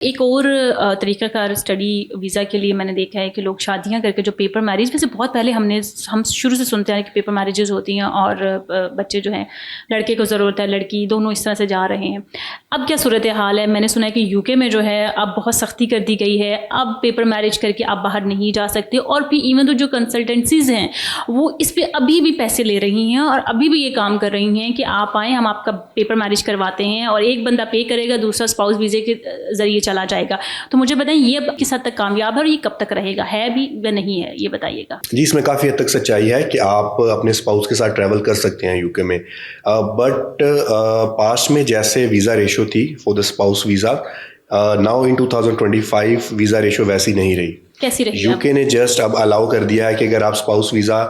ایک اور طریقہ کار اسٹڈی ویزا کے لیے میں نے دیکھا ہے کہ لوگ شادیاں کر کے جو پیپر میرج، ویسے بہت پہلے ہم شروع سے سنتے ہیں کہ پیپر میرجز ہوتی ہیں اور بچے جو ہیں لڑکے کو ضرورت ہے لڑکی دونوں اس طرح سے جا رہے ہیں. اب کیا صورت حال ہے؟ میں نے سنا ہے کہ یو کے میں جو ہے اب بہت سختی کر دی گئی ہے، اب پیپر میرج کر کے آپ باہر نہیں جا سکتے، اور پھر ایون تو جو کنسلٹنسیز ہیں وہ اس پہ ابھی بھی پیسے لے رہی ہیں اور ابھی بھی یہ کام کر رہی ہیں کہ آپ آئیں ہم آپ کا پیپر میرج کرواتے ہیں اور ایک بندہ پے کرے گا دوسرا اسپاؤس ویزے کے ذریعے چلا جائے گا. تو مجھے بتائیں یہ اب کس حد تک کامیاب ہے اور یہ کب تک رہے گا، ہے بھی یا نہیں ہے، یہ بتائیے گا. جی اس میں کافی حد تک سچائی ہے کہ آپ اپنے اسپاؤس کے ساتھ ٹریول کر سکتے ہیں یو کے میں، بٹ پاسٹ میں جیسے ویزا ریشو تھی for the spouse visa, now in 2025 visa ratio ویسی نہیں رہی. کیسی رہی؟ یو کے نے جسٹ اب الاؤ کر دیا ہے کہ اگر آپ اسپاؤس ویزا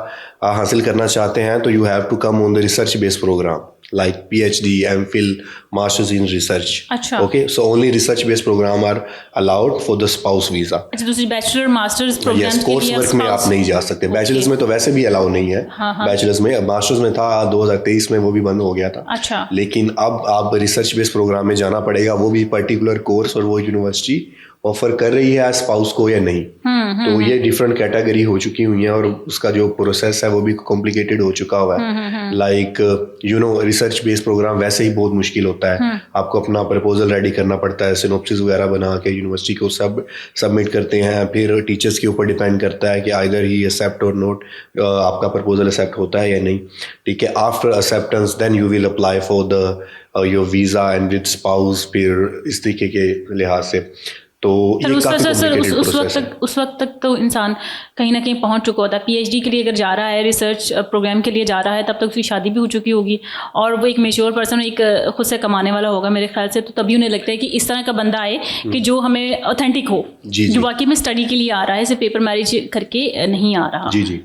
حاصل کرنا چاہتے ہیں تو you have to come on the research base program like PhD, MPhil, Masters in Research. اچھا. Okay, so only research based program are allowed for the spouse visa. اچھا دوسری bachelor masters program yes, course work میں آپ نہیں جا سکتے. Bachelors میں تو ویسے بھی الاؤ نہیں ہے. بیچلرز میں، ماسٹرز میں تھا 2023 میں، وہ بھی بند ہو گیا تھا. اچھا. لیکن اب آپ ریسرچ بیس پروگرام میں جانا پڑے گا، وہ بھی پرٹیکولر کورس، اور وہ یونیورسٹی آفر کر رہی ہے اسپاؤس کو یا نہیں. تو یہ ڈفرینٹ کیٹیگری ہو چکی ہوئی ہیں اور اس کا جو پروسیس ہے وہ بھی کمپلیکیٹڈ ہو چکا ہوا ہے. لائک ریسرچ بیس پروگرام ویسے ہی بہت مشکل ہوتا ہے. آپ کو اپنا پرپوزل ریڈی کرنا پڑتا ہے، سینوپسس وغیرہ بنا کے یونیورسٹی کو سبمٹ کرتے ہیں، پھر ٹیچرس کے اوپر ڈیپینڈ کرتا ہے کہ آئدر ہی ایکسیپٹ اور نوٹ، آپ کا پرپوزل ایکسیپٹ ہوتا ہے یا نہیں. ٹھیک ہے، after acceptance then you will apply for the your visa and with spouse. پھر اس طریقے کے لحاظ سے تو اس وقت تک تو انسان کہیں نہ کہیں پہنچ چکا ہوتا ہے. پی ایچ ڈی کے لیے اگر جا رہا ہے، ریسرچ پروگرام کے لیے جا رہا ہے، تب تک اس کی شادی بھی ہو چکی ہوگی اور وہ ایک میچور پرسن، ایک خود سے کمانے والا ہوگا میرے خیال سے. تو تبھی انہیں لگتا ہے کہ اس طرح کا بندہ آئے کہ جو ہمیں اوتھینٹک ہو، جو واقعی میں اسٹڈی کے لیے آ رہا ہے، اسے پیپر میرج کر کے نہیں آ رہا. جی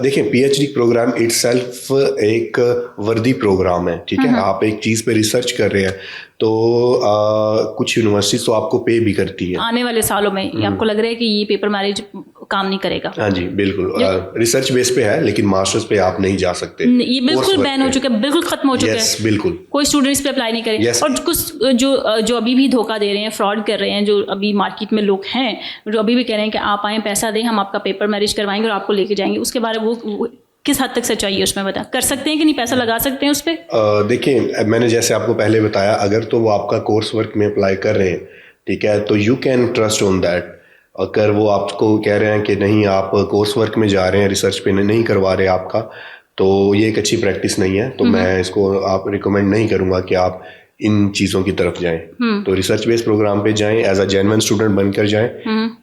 دیکھیں P H D program itself ایک وردی پروگرام ہے. ٹھیک ہے، آپ ایک چیز پہ ریسرچ کر رہے ہیں تو کچھ یونیورسٹیز تو آپ کو پے بھی کرتی ہیں. آنے والے سالوں میں آپ کو لگ رہا ہے کہ یہ پیپر میرج کام نہیں کرے گا؟ ہاں جی بالکل، ریسرچ بیس پہ ہے لیکن ماسٹرز پہ آپ نہیں جا سکتے. یہ بالکل بین ہو چکا ہے، بالکل ختم ہو چکا ہے. بالکل کوئی اسٹوڈنٹ اس پہ اپلائی نہیں کرے. اور کچھ جو ابھی بھی دھوکہ دے رہے ہیں، فراڈ کر رہے ہیں، جو ابھی مارکیٹ میں لوگ ہیں جو ابھی بھی کہہ رہے ہیں کہ آپ آئیں پیسہ دیں ہم آپ کا پیپر میرج کروائیں گے اور آپ کو لے کے جائیں گے، اس کے بارے میں وہ کس حد تک سچائی ہے اس میں؟ بتا کر سکتے ہیں کہ نہیں، پیسہ لگا سکتے ہیں اس پہ؟ دیکھیں میں نے جیسے آپ کو پہلے بتایا، اگر تو وہ آپ کا کورس ورک میں اپلائی کر رہے ہیں، ٹھیک ہے، تو you can trust on that. اگر وہ آپ کو کہہ رہے ہیں کہ نہیں آپ کورس ورک میں جا رہے ہیں، ریسرچ پہ نہیں کروا رہے آپ کا، تو یہ ایک اچھی پریکٹس نہیں ہے. تو میں اس کو آپ ریکمینڈ نہیں کروں گا کہ آپ ان چیزوں کی طرف جائیں. تو ریسرچ بیس پروگرام پہ جائیں، ایز اے جینوئن اسٹوڈنٹ بن کر جائیں،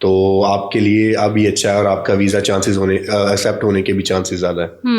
تو آپ کے لیے اب یہ اچھا ہے اور آپ کا ویزا چانسز ہونے ایکسیپٹ ہونے کے بھی چانسز زیادہ ہے.